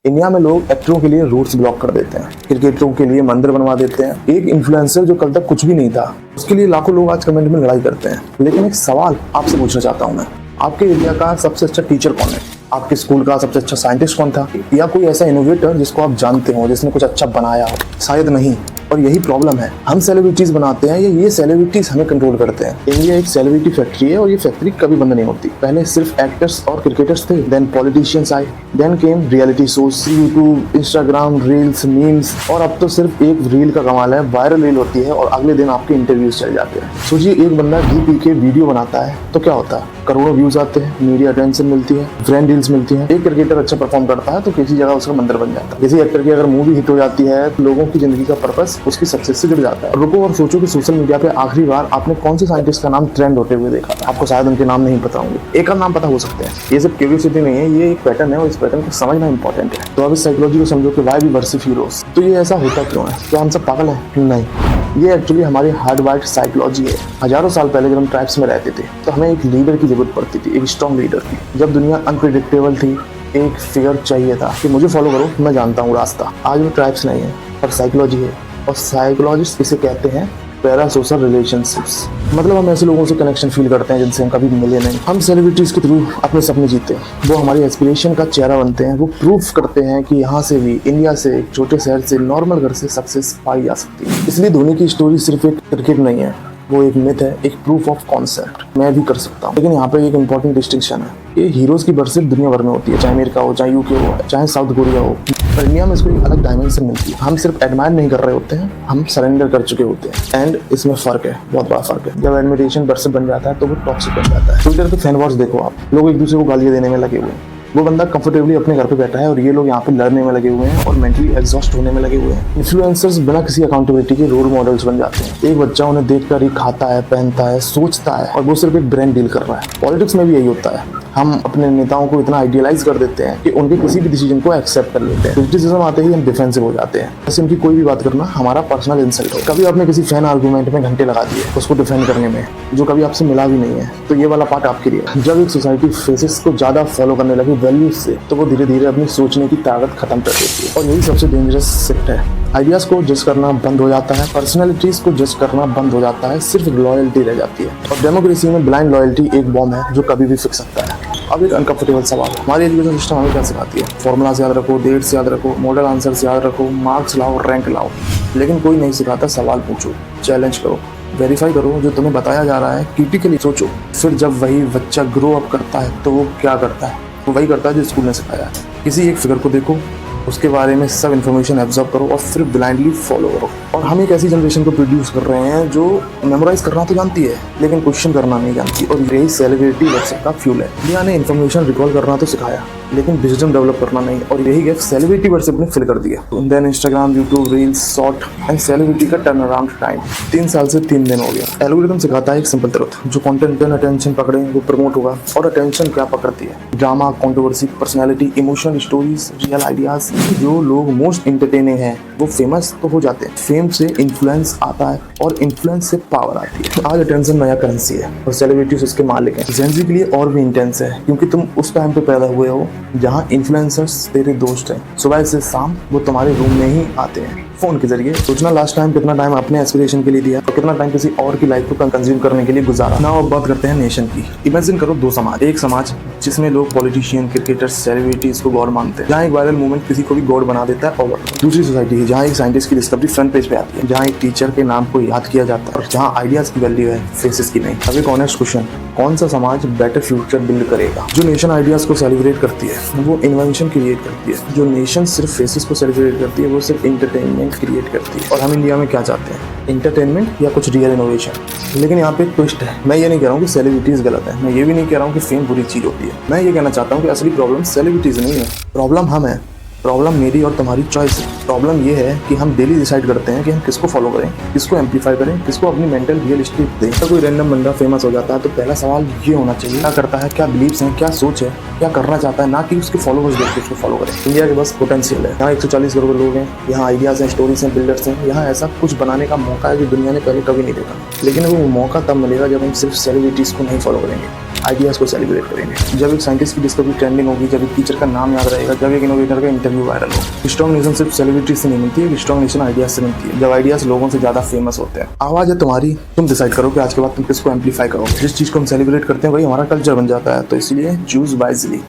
India में लोग एक्टरों के लिए रूट्स ब्लॉक कर देते हैं, क्रिकेटरों के लिए मंदिर बनवा देते हैं। एक इन्फ्लुएंसर जो कल तक कुछ भी नहीं था, उसके लिए लाखों लोग आज कमेंट में लड़ाई करते हैं। लेकिन एक सवाल आपसे पूछना चाहता हूँ मैं, आपके एरिया का सबसे अच्छा टीचर कौन है? आपके स्कूल का सबसे अच्छा साइंटिस्ट कौन था? या कोई ऐसा इनोवेटर जिसको आप जानते हो, जिसने कुछ अच्छा बनाया हो? शायद नहीं। और यही प्रॉब्लम है, हम सेलिब्रिटीज बनाते हैं या ये सेलिब्रिटीज हमें कंट्रोल करते हैं। इंडिया एक सेलिब्रिटी फैक्ट्री है और ये फैक्ट्री कभी बंद नहीं होती। पहले सिर्फ एक्टर्स और क्रिकेटर्स थे, देन पॉलिटिशियंस आए, then came reality shows, YouTube, Instagram, reels, memes, और अब तो सिर्फ एक रील का कमाल है, वायरल रील होती है और अगले दिन आपके इंटरव्यूज चल जाते हैं। सोचिए, एक बंदा घी पी के वीडियो बनाता है तो क्या होता है? करोड़ों व्यूज आते हैं, मीडिया अटेंशन मिलती है, ब्रांड डील्स मिलती हैं। एक क्रिकेटर अच्छा परफॉर्म करता है तो किसी जगह उसका मंदिर बन जाता है। किसी एक्टर की अगर मूवी हिट हो जाती है तो लोगों की जिंदगी का पर्पस उसकी सक्सेस से जुड़ जाता है। रुको और सोचो कि सोशल मीडिया पे आखिरी बार आपने कौन से साइंटिस्ट का नाम ट्रेंड होते हुए देखा था? आपको शायद उनके नाम नहीं पता होंगे, एक नाम पता हो सकते हैं। ये सब क्यूरियोसिटी नहीं है, ये एक पैटर्न है और इस पैटर्न को समझना इंपॉर्टेंट है। तो अब इस साइकोलॉजी को समझो कि व्हाई वी वर्शिप हीरोज। तो ये ऐसा होता क्यों है? क्या हम सब पागल हैं? नहीं, ये एक्चुअली हमारी हार्डवायर्ड साइकोलॉजी है। हजारों साल पहले जब हम ट्राइब्स में रहते थे तो हमें एक लीडर की जरूरत पड़ती थी, एक स्ट्रॉन्ग लीडर की। जब दुनिया अनप्रिडिक्टेबल थी, एक फिगर चाहिए था कि मुझे फॉलो करो, मैं जानता हूँ रास्ता। आज वो ट्राइब्स नहीं है पर साइकोलॉजी है, और साइकोलॉजिस्ट इसे कहते हैं पैरा सोशल रिलेशनशिप्स। मतलब हम ऐसे लोगों से कनेक्शन फील करते हैं जिनसे हम कभी मिले नहीं। हम सेलिब्रिटीज के थ्रू अपने सपने जीते हैं, वो हमारी एस्पिरेशन का चेहरा बनते हैं। वो प्रूफ करते हैं कि यहाँ से भी, इंडिया से, एक छोटे शहर से, नॉर्मल घर से सक्सेस पाई जा सकती है। इसलिए धोनी की स्टोरी सिर्फ एक क्रिकेट नहीं है, वो एक मिथ है, एक प्रूफ ऑफ कॉन्सेप्ट। मैं भी कर सकता हूँ। लेकिन यहाँ पे एक इंपॉर्टेंट डिस्टिंक्शन है, ये हीरोज की बर्थ दुनिया भर में होती है, चाहे अमेरिका हो, चाहे यूके हो, चाहे साउथ कोरिया हो। पर इंडिया में इसको एक अलग डायमेंशन मिलती है। हम सिर्फ एडमायर नहीं कर रहे होते हैं, हम सरेंडर कर चुके होते हैं। एंड इसमें फर्क है, बहुत बड़ा फर्क है। जब एडमिरेशन बर्थ बन जाता है तो वो टॉक्सिक बन जाता है। ट्विटर पे फैन वॉर्स देखो आप, लोग एक दूसरे को गालियां देने में लगे हुए हैं। वो बंदा कंफर्टेबली अपने घर पे बैठा है और ये लोग यहाँ पे लड़ने में लगे हुए हैं और मेंटली एग्जॉस्ट होने में लगे हुए हैं। इन्फ्लुएंसर्स बिना किसी अकाउंटेबिलिटी के रोल मॉडल्स बन जाते हैं। एक बच्चा उन्हें देखकर ही खाता है, पहनता है, सोचता है, और वो सिर्फ एक ब्रांड डील कर रहा है। पॉलिटिक्स में भी यही होता है, हम अपने नेताओं को इतना आइडियलाइज कर देते हैं कि उनके किसी भी डिसीजन को एक्सेप्ट कर लेते हैं। क्रिटिसिज्म आते ही हम डिफेंसिव हो जाते हैं, जैसे उनकी कोई भी बात करना हमारा पर्सनल इंसल्ट हो। कभी आपने किसी फैन आर्गुमेंट में घंटे लगा दिए उसको डिफेंड करने में, जो कभी आपसे मिला भी नहीं है, तो ये वाला पार्ट आपके लिए। जब एक सोसाइटी फेसेस को ज्यादा फॉलो करने लगी वैल्यूज से, तो वो धीरे धीरे अपनी सोचने की ताकत खत्म कर देती है। और यही सबसे डेंजरस शिफ्ट है। आइडियाज को जज करना बंद हो जाता है, पर्सनैलिटीज को जज करना बंद हो जाता है, सिर्फ लॉयल्टी रह जाती है। और डेमोक्रेसी में ब्लाइंड लॉयल्टी एक बॉम्ब है जो कभी भी फिक्स सकता है। अब एक अनकंफर्टेबल सवाल, हमारी एजुकेशन सिस्टम हमें क्या सिखाती है? फॉर्मूलाज याद रखो, डेट्स याद रखो, मॉडल आंसर्स याद रखो, मार्क्स लाओ, रैंक लाओ। लेकिन कोई नहीं सिखाता सवाल पूछो, चैलेंज करो, वेरीफाई करो जो तुम्हें बताया जा रहा है, क्रिटिकली सोचो। फिर जब वही बच्चा ग्रो अप करता है तो वो क्या करता है? वो वही करता है जो स्कूल ने सिखाया है। किसी एक फिगर को देखो, उसके बारे में सब इन्फॉर्मेशन एब्जॉर्ब करो और फिर ब्लाइंडली फॉलो करो। और हम एक ऐसी जनरेशन को प्रोड्यूस कर रहे हैं जो मेमोराइज करना तो जानती है लेकिन क्वेश्चन करना नहीं जानती, और यही सेलिब्रिटी वर्शिप का फ्यूल है। इंडिया ने इन्फॉर्मेशन रिकॉल करना तो सिखाया लेकिन विजडम डेवलप करना नहीं, और यही गैप सेलिब्रिटी वर्शिप ने फिल कर दिया। Then Instagram, YouTube, reels, short and celebrity का टर्न अराउंड टाइम 3 साल से 3 दिन हो गया। एल्गोरिथम सिखाता है एक सिंपल ट्रुथ, जो कंटेंट अटेंशन पकड़े वो प्रमोट होगा। और अटेंशन क्या पकड़ती है? Drama, controversy, personality, emotion, stories, real ideas. जो लोग मोस्ट एंटरटेनिंग हैं वो फेमस तो हो जाते हैं। फेम से इन्फ्लुएंस आता है और इन्फ्लुएंस से पावर आती है। आज अटेंशन नया करेंसी है और सेलिब्रिटीज उसके मालिक हैं। जेन ज़ी के लिए और भी इंटेंस है क्योंकि तुम उस टाइम पे पैदा हुए हो जहाँ इन्फ्लुएंसर्स तेरे दोस्त हैं। सुबह से शाम वो तुम्हारे रूम में ही आते हैं फोन के जरिए। सोचना लास्ट टाइम कितना टाइम अपने एस्पिरेशन के लिए दिया और कितना टाइम किसी और की लाइफ को कंज्यूम करने के लिए गुजारा। नाउ अब बात करते हैं नेशन की। इमेजिन करो 2 समाज। एक समाज जिसमें लोग पॉलिटिशियन, क्रिकेटर्स, सेलिब्रिटीज को गॉड मानते हैं, जहाँ एक वायरल मूवमेंट किसी को भी गॉड बना देता है। और दूसरी सोसाइटी है जहाँ एक साइंटिस्ट की डिस्कवरी फ्रंट पेज पे आती है, जहाँ एक टीचर के नाम को याद किया जाता है और जहाँ आइडियाज की वैल्यू है, फेसेस की नहीं। अब एक ऑनेस्ट क्वेश्चन, कौन सा समाज बेटर फ्यूचर बिल्ड करेगा? जो नेशन आइडियाज को सेलिब्रेट करती है वो इन्वेंशन क्रिएट करती है। जो नेशन सिर्फ फेसेस को सेलिब्रेट करती है वो सिर्फ एंटरटेनमेंट क्रिएट करती है। और हम इंडिया में क्या चाहते हैं? एंटरटेनमेंट या कुछ रियल इनोवेशन। लेकिन यहाँ पे एक ट्विस्ट है। मैं ये नहीं कह रहा हूँ कि सेलिब्रिटीज गलत है, मैं ये भी नहीं कह रहा हूँ कि फेम बुरी चीज होती है। मैं ये कहना चाहता हूँ कि असली प्रॉब्लम सेलिब्रिटीज नहीं है, प्रॉब्लम हम है। प्रॉब्लम मेरी और तुम्हारी चॉइस है। प्रॉब्लम ये है कि हम डेली डिसाइड करते हैं कि हम किसको फॉलो करें, किसको एम्पलीफाई करें, किसको अपनी मेंटल रियल एस्टेट दें। तो कोई रैंडम बंदा फेमस हो जाता है तो पहला सवाल ये होना चाहिए, क्या करता है, क्या बिलीव्स हैं, क्या सोच है, क्या करना चाहता है, ना कि उसके फॉलोवर्स देख के उसको फॉलो करें। इंडिया के बस पोटेंशियल है, यहाँ 140 करोड़ लोग हैं, यहाँ आइडियाज हैं, स्टोरीज हैं, बिल्डर्स हैं। यहाँ ऐसा कुछ बनाने का मौका है जो दुनिया ने पहले कभी नहीं देखा। लेकिन वो मौका तब मिलेगा जब हम सिर्फ सेलिब्रिटीज को नहीं फॉलो करेंगे, आइडियाज को सेलिब्रेट करेंगे। जब एक साइंटिस्ट की डिस्कवरी ट्रेंडिंग होगी, जब एक टीचर का नाम याद रहेगा, जब एक इनोवेटर का इंटरव्यू वायरल हो। स्ट्रॉन्ग नेशन सिर्फ सेलिब्रिटी से नहीं मिलती है, स्ट्रॉन्ग नेशन आइडियाज से मिलती है। जब आइडियाज लोगों से ज्यादा फेमस होते हैं। आवाज है तुम्हारी, तुम डिसाइड करो कि आज के बाद तुम किसको एम्पलीफाई करो। जिस चीज को हम सेलिब्रेट करते हैं वही हमारा कल्चर बन जाता है। तो इसलिए चूज वाइजली।